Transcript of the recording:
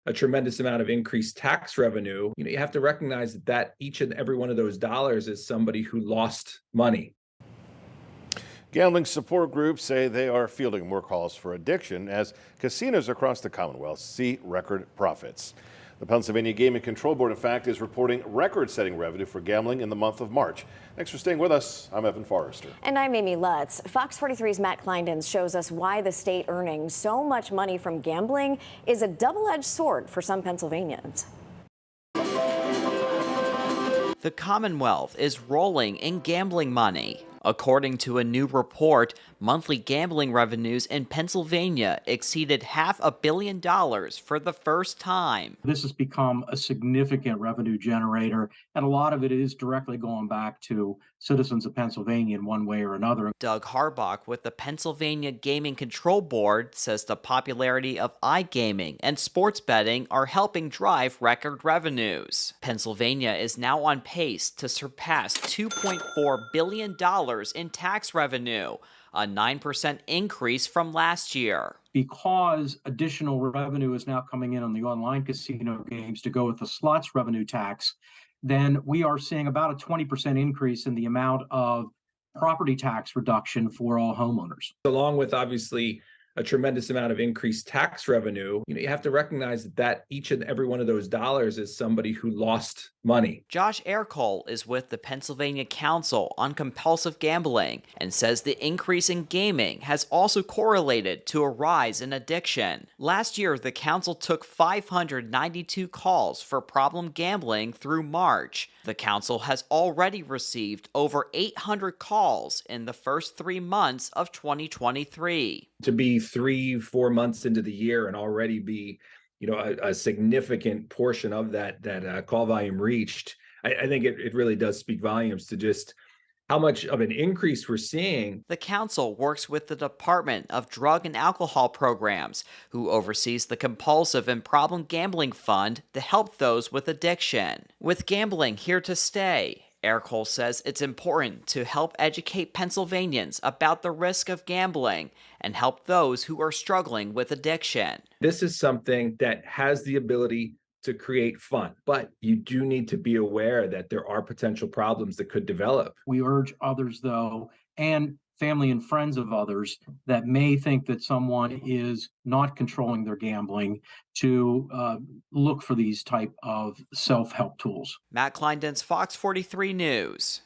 a tremendous amount of increased tax revenue, you have to recognize that each and every one of those dollars is somebody who lost money. Gambling support groups say they are fielding more calls for addiction as casinos across the Commonwealth see record profits. The Pennsylvania Gaming Control Board, in fact, is reporting record-setting revenue for gambling in the month of March. Thanks for staying with us. I'm Evan Forrester. And I'm Amy Lutz. Fox 43's Matt Kleindens shows us why the state earning so much money from gambling is a double-edged sword for some Pennsylvanians. The Commonwealth is rolling in gambling money. According to a new report, monthly gambling revenues in Pennsylvania exceeded $500 million for the first time. This has become a significant revenue generator, and a lot of it is directly going back to citizens of Pennsylvania in one way or another. David Harbach with the Pennsylvania Gaming Control Board says the popularity of iGaming and sports betting are helping drive record revenues. Pennsylvania is now on pace to surpass $2.4 billion in tax revenue, a 9% increase from last year. Because additional revenue is now coming in on the online casino games to go with the slots revenue tax, then we are seeing about a 20% increase in the amount of property tax reduction for all homeowners. Along with obviously a tremendous amount of increased tax revenue, you have to recognize that each and every one of those dollars is somebody who lost money. Josh Ercole is with the Pennsylvania Council on Compulsive Gambling and says the increase in gaming has also correlated to a rise in addiction. Last year, the council took 592 calls for problem gambling through March. The council has already received over 800 calls in the first 3 months of 2023. To be 3-4 months into the year and already be a significant portion of that call volume reached, I think it really does speak volumes to just how much of an increase we're seeing. The council works with the Department of Drug and Alcohol Programs, who oversees the Compulsive and Problem Gambling Fund to help those with addiction. With gambling here to stay, Ercole says it's important to help educate Pennsylvanians about the risk of gambling and help those who are struggling with addiction. This is something that has the ability to create fun, but you do need to be aware that there are potential problems that could develop. We urge others, though, and family and friends of others that may think that someone is not controlling their gambling to look for these type of self-help tools. Matt Kleindens, Fox 43 News.